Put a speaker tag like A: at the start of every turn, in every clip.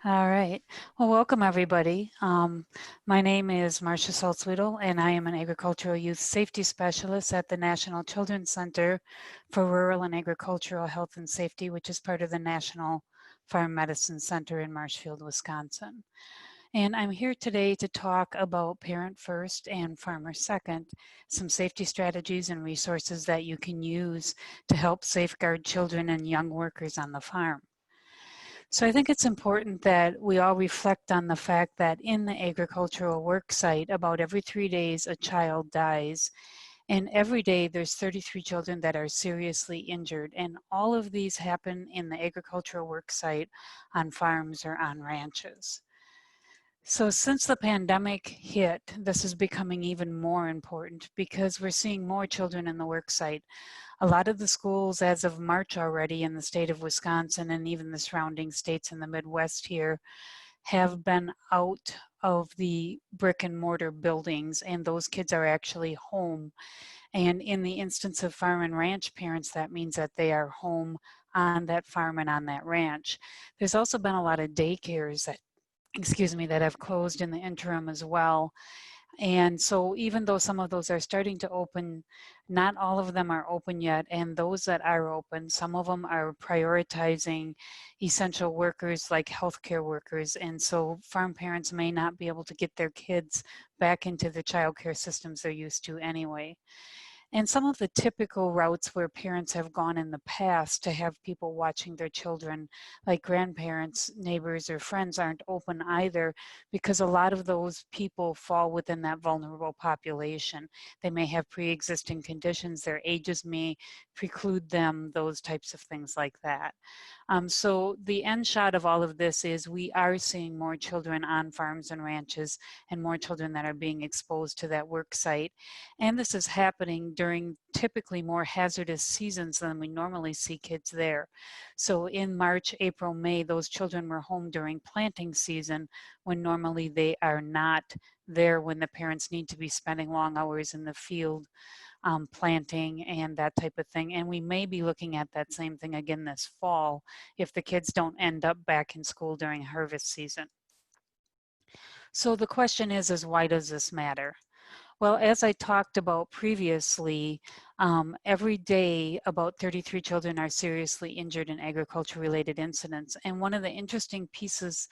A: All right. Well, welcome everybody. My name is Marsha Salzwedel, and I am an agricultural youth safety specialist at the National Children's Center for Rural and Agricultural Health and Safety, which is part of the National Farm Medicine Center in Marshfield, Wisconsin. And I'm here today to talk about Parent First and Farmer Second, some safety strategies and resources that you can use to help safeguard children and young workers on the farm. So I think it's important that we all reflect on the fact that in the agricultural work site, about every 3 days a child dies, and every day there's 33 children that are seriously injured, and all of these happen in the agricultural work site on farms or on ranches. So since the pandemic hit, this is becoming even more important because we're seeing more children in the work site. A lot of the schools as of March already in the state of Wisconsin and even the surrounding states in the Midwest here have been out of the brick and mortar buildings, and those kids are actually home. And in the instance of farm and ranch parents, that means that they are home on that farm and on that ranch. There's also been a lot of daycares that have closed in the interim as well. And so even though some of those are starting to open, not all of them are open yet. And those that are open, some of them are prioritizing essential workers like healthcare workers. And so farm parents may not be able to get their kids back into the childcare systems they're used to anyway. And some of the typical routes where parents have gone in the past to have people watching their children, like grandparents, neighbors, or friends, aren't open either because a lot of those people fall within that vulnerable population. They may have pre-existing conditions, their ages may preclude them, those types of things like that. So the end shot of all of this is we are seeing more children on farms and ranches and more children that are being exposed to that work site. And this is happening during typically more hazardous seasons than we normally see kids there. So in March, April, May, those children were home during planting season when normally they are not there when the parents need to be spending long hours in the field planting and that type of thing. And we may be looking at that same thing again this fall if the kids don't end up back in school during harvest season. So the question is why does this matter? Well, as I talked about previously, every day about 33 children are seriously injured in agriculture-related incidents. And one of the interesting pieces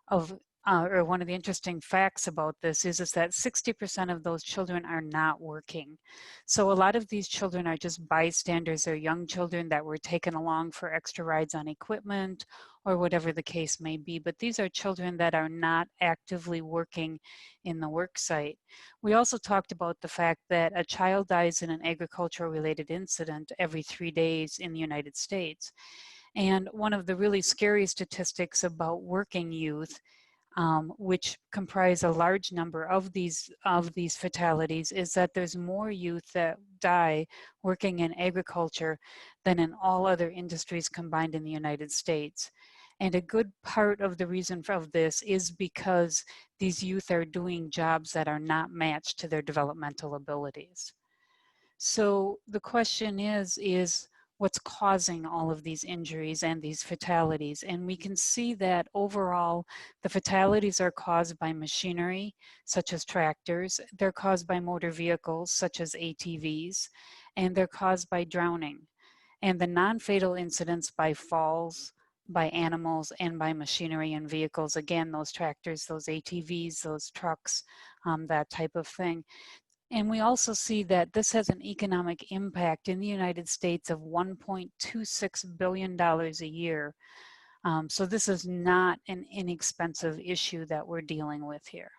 A: of or one of the interesting facts about this is that 60% of those children are not working. So a lot of these children are just bystanders. They're young children that were taken along for extra rides on equipment or whatever the case may be. But these are children that are not actively working in the work site. We also talked about the fact that a child dies in an agricultural related incident every 3 days in the United States. And one of the really scary statistics about working youth, which comprise a large number of these fatalities, is that there's more youth that die working in agriculture than in all other industries combined in the United States. And a good part of the reason for this is because these youth are doing jobs that are not matched to their developmental abilities. So the question is what's causing all of these injuries and these fatalities? And we can see that overall, the fatalities are caused by machinery, such as tractors. They're caused by motor vehicles, such as ATVs, and they're caused by drowning. And the non-fatal incidents by falls, by animals, and by machinery and vehicles, again, those tractors, those ATVs, those trucks, that type of thing. And we also see that this has an economic impact in the United States of $1.26 billion a year. So this is not an inexpensive issue that we're dealing with here.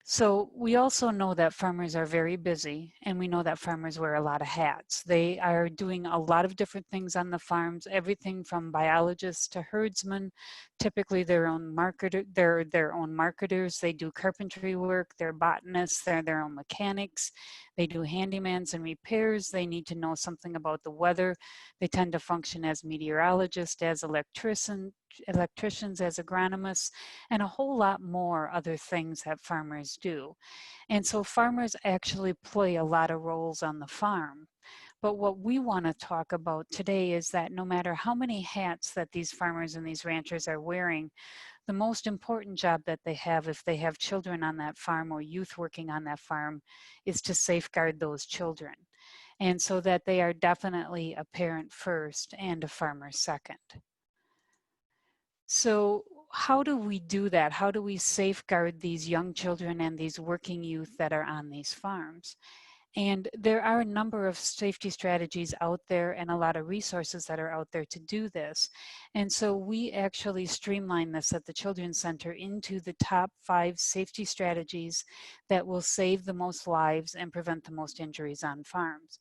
A: So we also know that farmers are very busy, and we know that farmers wear a lot of hats. They are doing a lot of different things on the farms, everything from biologists to herdsmen. Typically they're their own marketers. They do carpentry work, they're botanists, they're their own mechanics. They do handymans and repairs. They need to know something about the weather. They tend to function as meteorologists, as electricians, as agronomists, and a whole lot more other things that farmers do. And so farmers actually play a lot of roles on the farm. But what we want to talk about today is that no matter how many hats that these farmers and these ranchers are wearing, the most important job that they have, if they have children on that farm or youth working on that farm, is to safeguard those children. And so that they are definitely a parent first and a farmer second. So how do we do that? How do we safeguard these young children and these working youth that are on these farms? And there are a number of safety strategies out there and a lot of resources that are out there to do this. And so we actually streamline this at the Children's Center into the top 5 safety strategies that will save the most lives and prevent the most injuries on farms.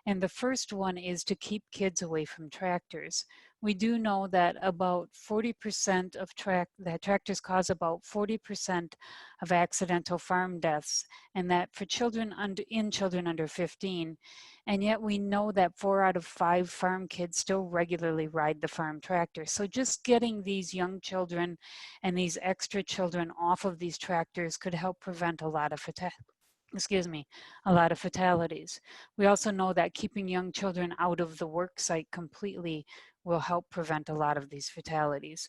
A: And the first one is to keep kids away from tractors. We do know that about 40% of tractors cause about 40% of accidental farm deaths, and that for children under 15. And yet we know that 4 out of 5 farm kids still regularly ride the farm tractor. So just getting these young children and these extra children off of these tractors could help prevent a lot of fatalities. We also know that keeping young children out of the work site completely will help prevent a lot of these fatalities.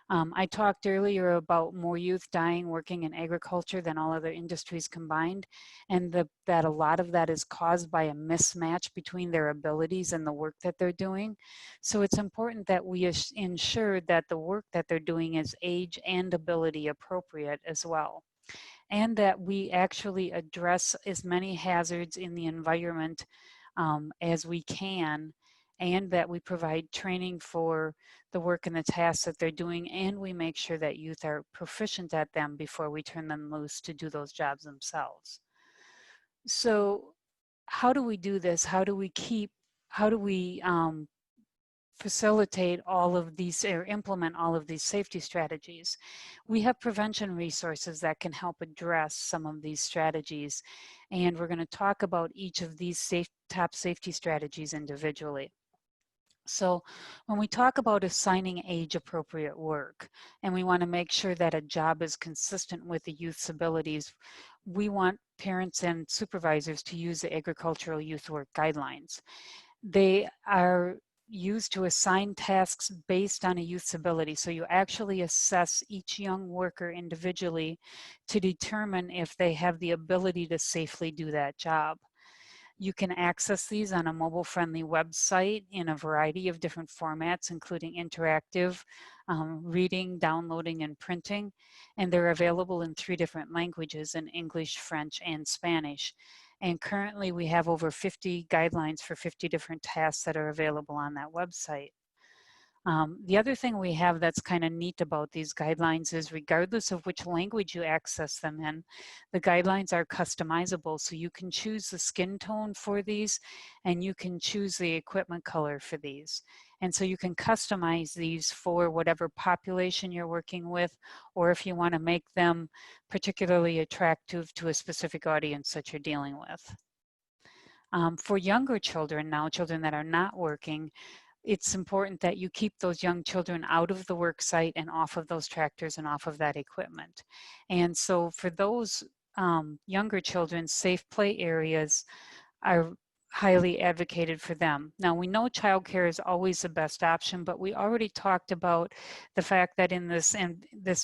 A: I talked earlier about more youth dying working in agriculture than all other industries combined, and that a lot of that is caused by a mismatch between their abilities and the work that they're doing. So it's important that we ensure that the work that they're doing is age and ability appropriate as well, and that we actually address as many hazards in the environment as we can, and that we provide training for the work and the tasks that they're doing, and we make sure that youth are proficient at them before we turn them loose to do those jobs themselves. So how do we do this? How do we facilitate all of these or implement all of these safety strategies? We have prevention resources that can help address some of these strategies, and we're going to talk about each of these top safety strategies individually. So when we talk about assigning age-appropriate work, and we want to make sure that a job is consistent with the youth's abilities, we want parents and supervisors to use the Agricultural Youth Work Guidelines. They are used to assign tasks based on a youth's ability. So you actually assess each young worker individually to determine if they have the ability to safely do that job. You can access these on a mobile-friendly website in a variety of different formats, including interactive, reading, downloading, and printing. And they're available in 3 different languages, in English, French, and Spanish. And currently we have over 50 guidelines for 50 different tasks that are available on that website. The other thing we have that's kind of neat about these guidelines is, regardless of which language you access them in, the guidelines are customizable. So you can choose the skin tone for these, and you can choose the equipment color for these. And so you can customize these for whatever population you're working with, or if you want to make them particularly attractive to a specific audience that you're dealing with. For younger children now, children that are not working, it's important that you keep those young children out of the work site and off of those tractors and off of that equipment. And so for those younger children, safe play areas are highly advocated for them. Now, we know childcare is always the best option, but we already talked about the fact that in this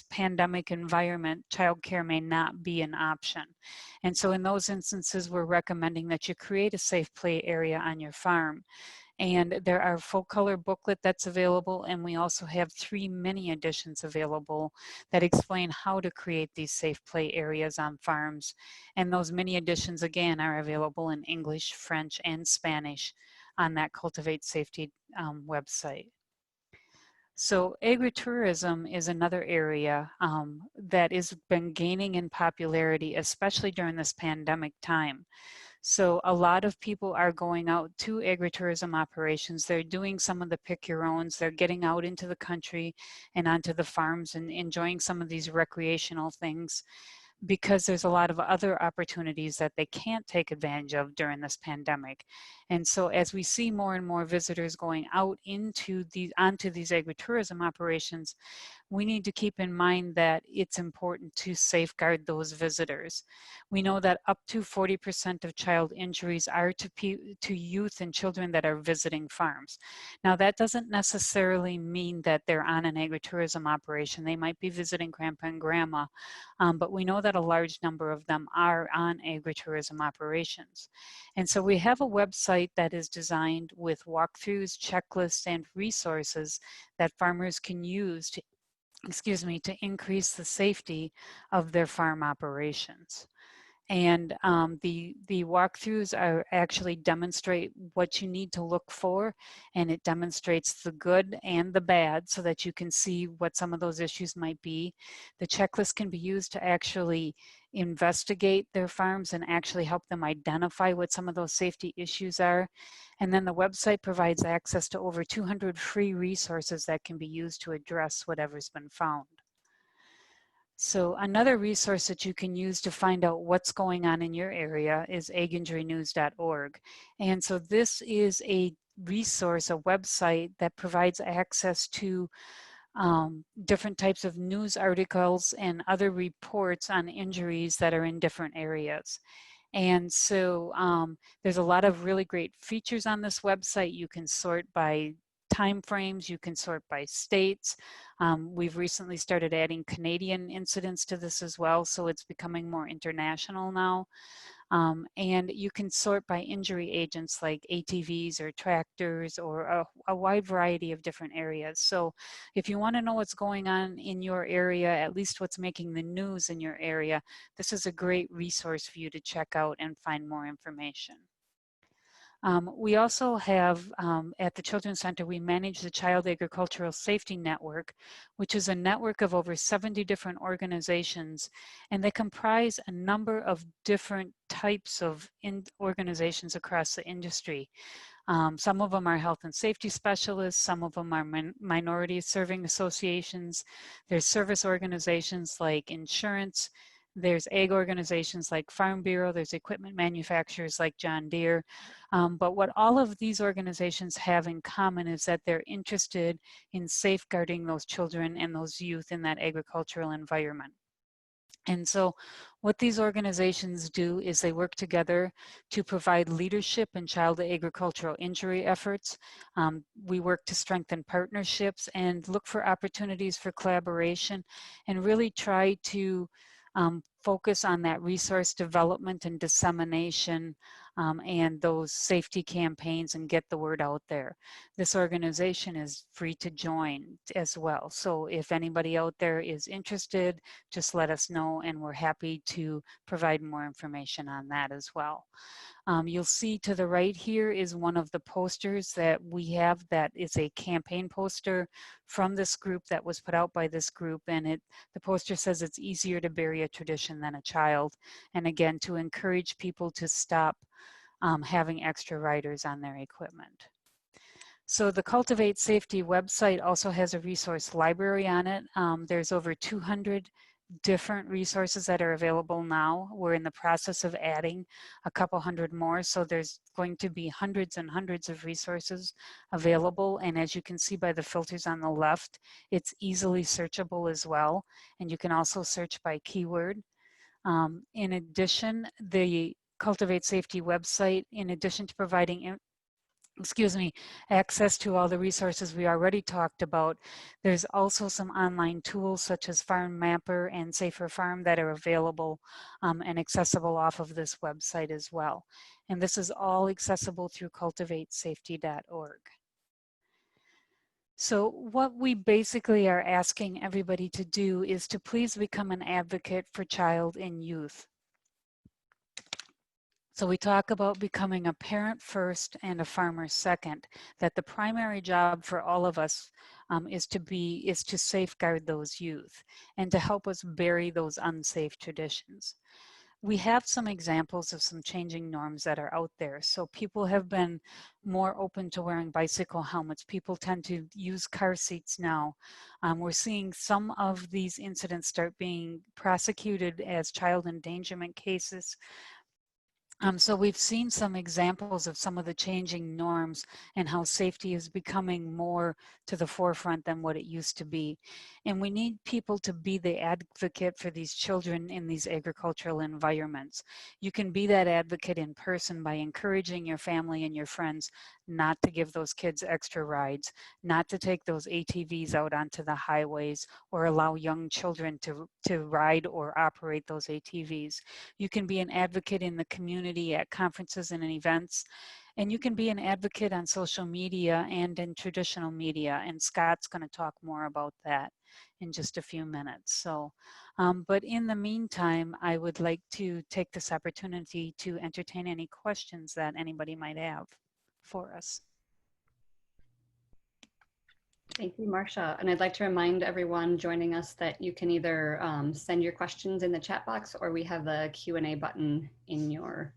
A: pandemic environment, childcare may not be an option. And so in those instances, we're recommending that you create a safe play area on your farm. And there are full color booklet that's available, and we also have 3 mini editions available that explain how to create these safe play areas on farms. And those mini editions, again, are available in English, French, and Spanish on that Cultivate Safety website. So agritourism is another area that has been gaining in popularity, especially during this pandemic time. So a lot of people are going out to agritourism operations. They're doing some of the pick your owns. They're getting out into the country and onto the farms and enjoying some of these recreational things. because there's a lot of other opportunities that they can't take advantage of during this pandemic. And so as we see more and more visitors going out onto these agritourism operations, we need to keep in mind that it's important to safeguard those visitors. We know that up to 40% of child injuries are to youth and children that are visiting farms. Now, that doesn't necessarily mean that they're on an agritourism operation. They might be visiting grandpa and grandma, but we know that a large number of them are on agritourism operations. And so we have a website that is designed with walkthroughs, checklists, and resources that farmers can use to increase the safety of their farm operations. And the walkthroughs are actually demonstrate what you need to look for, and it demonstrates the good and the bad so that you can see what some of those issues might be. The checklist can be used to actually investigate their farms and actually help them identify what some of those safety issues are. And then the website provides access to over 200 free resources that can be used to address whatever's been found. So another resource that you can use to find out what's going on in your area is aginjurynews.org. And so this is a resource, a website that provides access to different types of news articles and other reports on injuries that are in different areas. And so there's a lot of really great features on this website. You can sort by time frames, you can sort by states. We've recently started adding Canadian incidents to this as well, so it's becoming more international now. And you can sort by injury agents like ATVs or tractors or a wide variety of different areas. So if you want to know what's going on in your area, at least what's making the news in your area, this is a great resource for you to check out and find more information. We also have, at the Children's Center, we manage the Child Agricultural Safety Network, which is a network of over 70 different organizations, and they comprise a number of different types of organizations across the industry. Some of them are health and safety specialists, some of them are minority serving associations, there's service organizations like insurance, there's ag organizations like Farm Bureau, there's equipment manufacturers like John Deere. But what all of these organizations have in common is that they're interested in safeguarding those children and those youth in that agricultural environment. And so what these organizations do is they work together to provide leadership in child agricultural injury efforts. We work to strengthen partnerships and look for opportunities for collaboration and really try to focus on that resource development and dissemination and those safety campaigns and get the word out there. This organization is free to join as well. So if anybody out there is interested, just let us know and we're happy to provide more information on that as well. You'll see to the right here is one of the posters that we have that is a campaign poster from this group that was put out by this group, and the poster says it's easier to bury a tradition than a child, and again to encourage people to stop having extra riders on their equipment. So the Cultivate Safety website also has a resource library on it. There's over 200 different resources that are available now. We're in the process of adding a couple hundred more, so there's going to be hundreds and hundreds of resources available, and as you can see by the filters on the left, it's easily searchable as well, and you can also search by keyword. In addition, the Cultivate Safety website, in addition to providing access to all the resources we already talked about, there's also some online tools such as Farm Mapper and Safer Farm that are available and accessible off of this website as well. And this is all accessible through cultivatesafety.org. So what we basically are asking everybody to do is to please become an advocate for child and youth. So we talk about becoming a parent first and a farmer second, that the primary job for all of us is to safeguard those youth and to help us bury those unsafe traditions. we have some examples of some changing norms that are out there. So people have been more open to wearing bicycle helmets. People tend to use car seats now. We're seeing some of these incidents start being prosecuted as child endangerment cases. So we've seen some examples of some of the changing norms and how safety is becoming more to the forefront than what it used to be. And we need people to be the advocate for these children in these agricultural environments. You can be that advocate in person by encouraging your family and your friends not to give those kids extra rides, not to take those ATVs out onto the highways or allow young children to ride or operate those ATVs. You can be an advocate in the community at conferences and events, and you can be an advocate on social media and in traditional media, and Scott's going to talk more about that in just a few minutes. So, but in the meantime, I would like to take this opportunity to entertain any questions that anybody might have for us.
B: Thank you, Marsha. And I'd like to remind everyone joining us that you can either send your questions in the chat box, or we have the Q&A button in your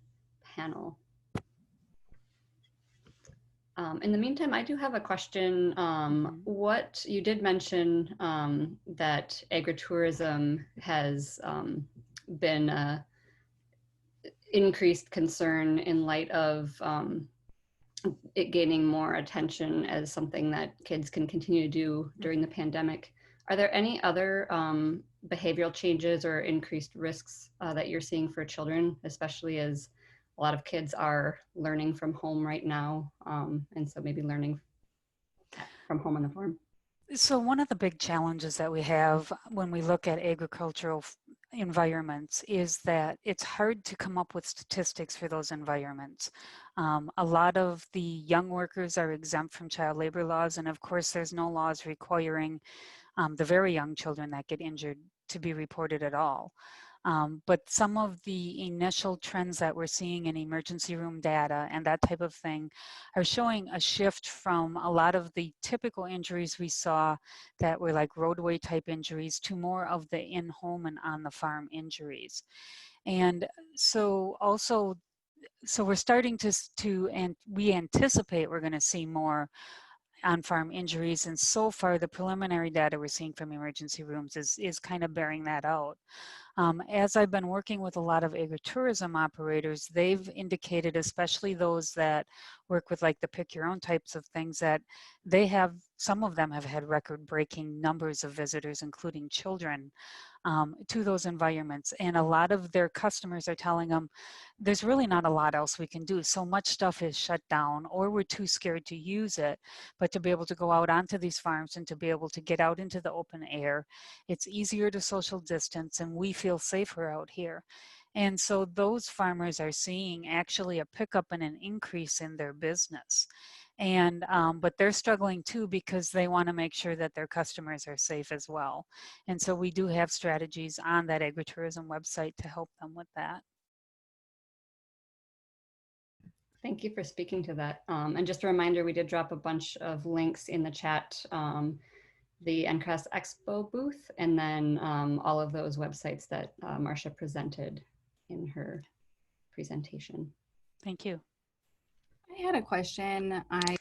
B: panel. In the meantime, I do have a question. What you did mention that agritourism has been increased concern in light of it gaining more attention as something that kids can continue to do during the pandemic. Are there any other behavioral changes or increased risks that you're seeing for children, especially as a lot of kids are learning from home right now, and so maybe learning from home on the farm?
A: So one of the big challenges that we have when we look at agricultural environments is that it's hard to come up with statistics for those environments. A lot of the young workers are exempt from child labor laws, and of course there's no laws requiring the very young children that get injured to be reported at all. But some of the initial trends that we're seeing in emergency room data and that type of thing are showing a shift from a lot of the typical injuries we saw that were like roadway type injuries to more of the in-home and on the farm injuries. And so also, so we're starting and we anticipate we're going to see more on-farm injuries, and so far the preliminary data we're seeing from emergency rooms is kind of bearing that out. As I've been working with a lot of agritourism operators, they've indicated, especially those that work with like the pick your own types of things, that they have, some of them have had record-breaking numbers of visitors, including children, to those environments. And a lot of their customers are telling them there's really not a lot else we can do. So much stuff is shut down, or we're too scared to use it. But to be able to go out onto these farms and to be able to get out into the open air, it's easier to social distance, and we feel safer out here. And so those farmers are seeing actually a pickup and an increase in their business. And but they're struggling too, because they want to make sure that their customers are safe as well. And so we do have strategies on that agritourism website to help them with that.
B: Thank you for speaking to that. And just a reminder, we did drop a bunch of links in the chat, the NCCRAHS Expo booth, and then all of those websites that Marsha presented in her presentation.
A: Thank you.
C: I had a question I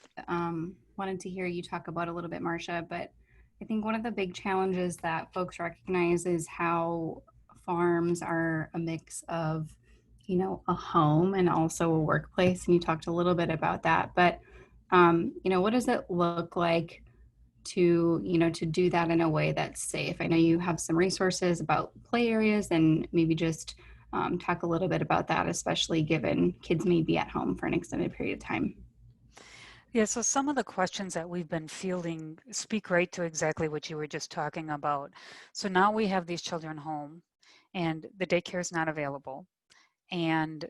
C: wanted to hear you talk about a little bit, Marsha, but I think one of the big challenges that folks recognize is how farms are a mix of, you know, a home and also a workplace. And you talked a little bit about that, but, you know, what does it look like to, you know, to do that in a way that's safe? I know you have some resources about play areas, and maybe just talk a little bit about that, especially given kids may be at home for an extended period of time.
A: Yeah, so some of the questions that we've been fielding speak right to exactly what you were just talking about. So now we have these children home, and the daycare is not available, and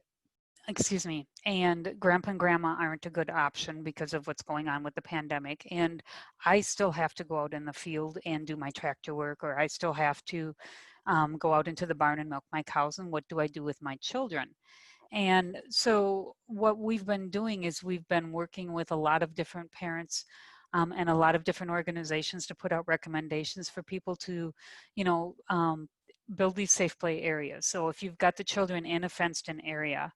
A: excuse me, and grandpa and grandma aren't a good option because of what's going on with the pandemic. And I still have to go out in the field and do my tractor work, or I still have to go out into the barn and milk my cows. And what do I do with my children? And so what we've been doing is we've been working with a lot of different parents and a lot of different organizations to put out recommendations for people to, you know, build these safe play areas. So if you've got the children in a fenced in area,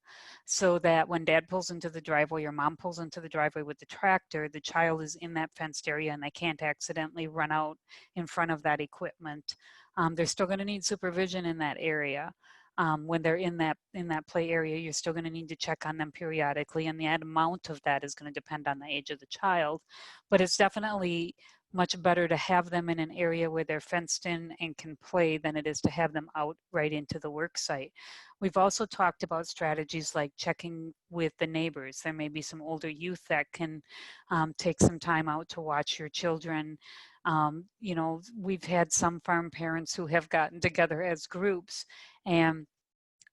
A: so that when dad pulls into the driveway or mom pulls into the driveway with the tractor, the child is in that fenced area and they can't accidentally run out in front of that equipment. They're still going to need supervision in that area. When they're in that play area, you're still going to need to check on them periodically, and the amount of that is going to depend on the age of the child. But it's definitely much better to have them in an area where they're fenced in and can play than it is to have them out right into the work site. We've also talked about strategies like checking with the neighbors. There may be some older youth that can take some time out to watch your children. You know, we've had some farm parents who have gotten together as groups, and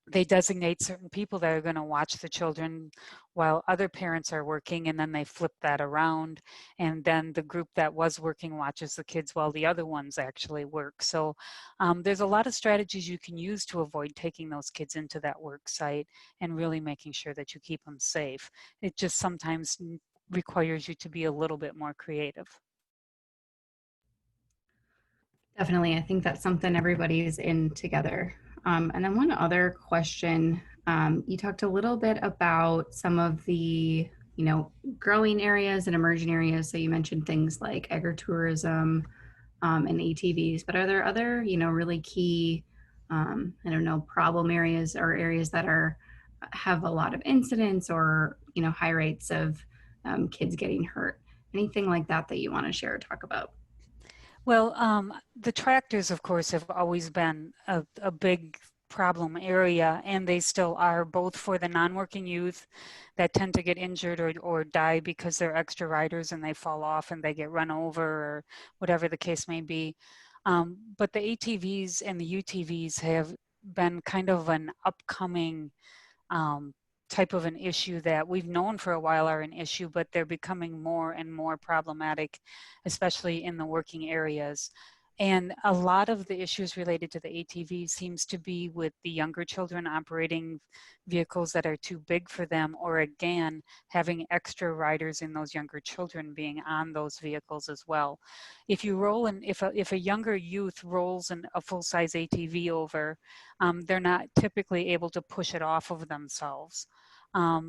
A: they designate certain people that are going to watch the children while other parents are working, and then they flip that around, and then the group that was working watches the kids while the other ones actually work. So there's a lot of strategies you can use to avoid taking those kids into that work site and really making sure that you keep them safe. It just sometimes requires you to be a little bit more creative.
C: Definitely. I think that's something everybody's in together. And then one other question, you talked a little bit about some of the, growing areas and emerging areas. So you mentioned things like agritourism and ATVs, but are there other, really key, I don't know, problem areas or areas that have a lot of incidents or, high rates of kids getting hurt? Anything like that that you want to share or talk about?
A: Well, the tractors, of course, have always been a big problem area, and they still are, both for the non-working youth that tend to get injured or die because they're extra riders and they fall off and they get run over or whatever the case may be. But the ATVs and the UTVs have been kind of an upcoming um, type of an issue that we've known for a while are an issue, but they're becoming more and more problematic, especially in the working areas. And a lot of the issues related to the ATV seems to be with the younger children operating vehicles that are too big for them, or again, having extra riders in those younger children being on those vehicles as well. If you roll in, if a younger youth rolls a full-size ATV over, they're not typically able to push it off of themselves.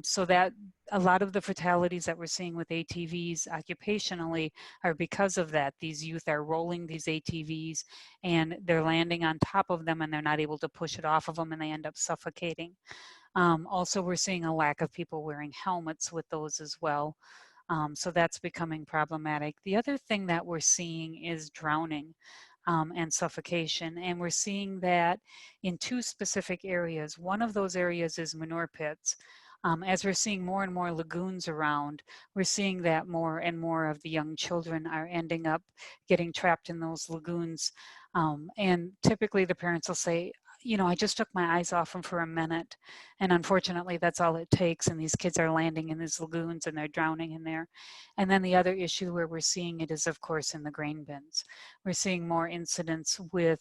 A: So that a lot of the fatalities that we're seeing with ATVs occupationally are because of that. These youth are rolling these ATVs and they're landing on top of them and they're not able to push it off of them and they end up suffocating. Also, we're seeing a lack of people wearing helmets with those as well. So that's becoming problematic. The other thing that we're seeing is drowning and suffocation. And we're seeing that in two specific areas. One of those areas is manure pits. As we're seeing more and more lagoons around, we're seeing that more and more of the young children are ending up getting trapped in those lagoons. And typically the parents will say, you know, I just took my eyes off them for a minute. And unfortunately, that's all it takes. And these kids are landing in these lagoons and they're drowning in there. And then the other issue where we're seeing it is, of course, in the grain bins. We're seeing more incidents with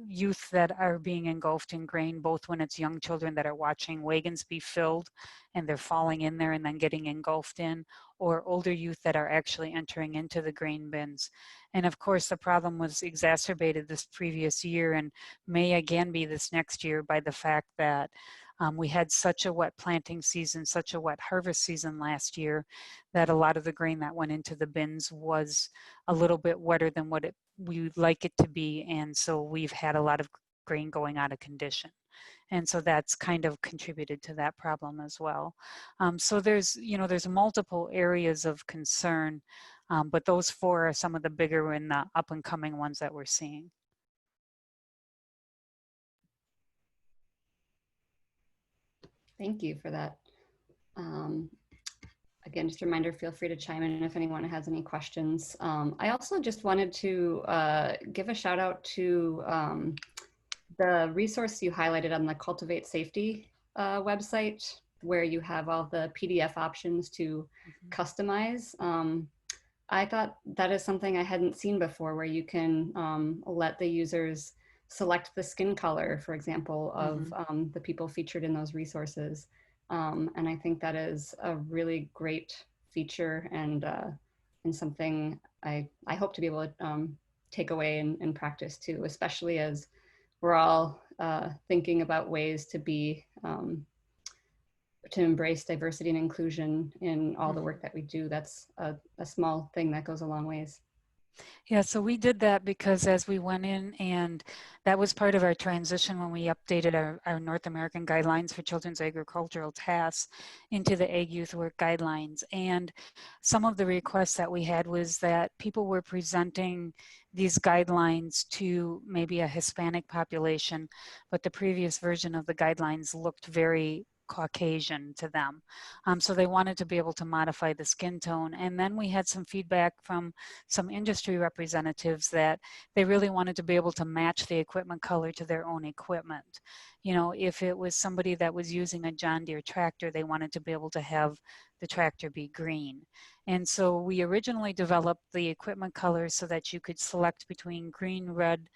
A: youth that are being engulfed in grain, both when it's young children that are watching wagons be filled and they're falling in there and then getting engulfed in, or older youth that are actually entering into the grain bins. And of course, the problem was exacerbated this previous year and may again be this next year by the fact that we had such a wet planting season, such a wet harvest season last year, that a lot of the grain that went into the bins was a little bit wetter than what we would like it to be. And so we've had a lot of grain going out of condition. And so that's kind of contributed to that problem as well. So there's multiple areas of concern, but those four are some of the bigger and the up and coming ones that we're seeing.
B: Thank you for that. Again, just a reminder, feel free to chime in if anyone has any questions. I also just wanted to give a shout out to the resource you highlighted on the Cultivate Safety website, where you have all the PDF options to customize. I thought that is something I hadn't seen before, where you can let the users select the skin color, for example, of the people featured in those resources. And I think that is a really great feature and something I hope to be able to take away and practice too, especially as we're all thinking about ways to to embrace diversity and inclusion in all the work that we do. That's a small thing that goes a long ways.
A: Yeah, so we did that because as we went in, and that was part of our transition when we updated our North American guidelines for children's agricultural tasks into the Ag Youth Work Guidelines. And some of the requests that we had was that people were presenting these guidelines to maybe a Hispanic population, but the previous version of the guidelines looked very Caucasian to them. So they wanted to be able to modify the skin tone. And then we had some feedback from some industry representatives that they really wanted to be able to match the equipment color to their own equipment. You know, if it was somebody that was using a John Deere tractor, they wanted to be able to have the tractor be green. And so we originally developed the equipment colors so that you could select between green, red,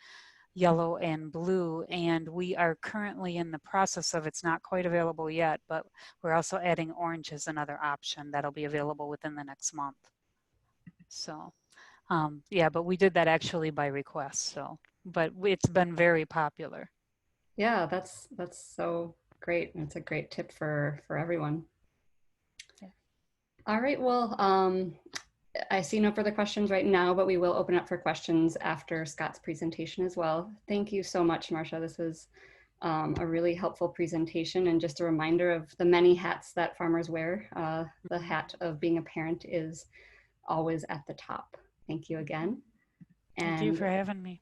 A: yellow, and blue. And we are currently in the process of, it's not quite available yet, but we're also adding orange as another option that'll be available within the next month. So yeah, but we did that actually by request. So, but it's been very popular.
B: Yeah, that's so great. It's a great tip for everyone.
A: Yeah.
B: All right, well, I see no further questions right now, but we will open up for questions after Scott's presentation as well. Thank you so much, Marsha. This was a really helpful presentation, and just a reminder of the many hats that farmers wear. The hat of being a parent is always at the top. Thank you again.
A: Thank you for having me.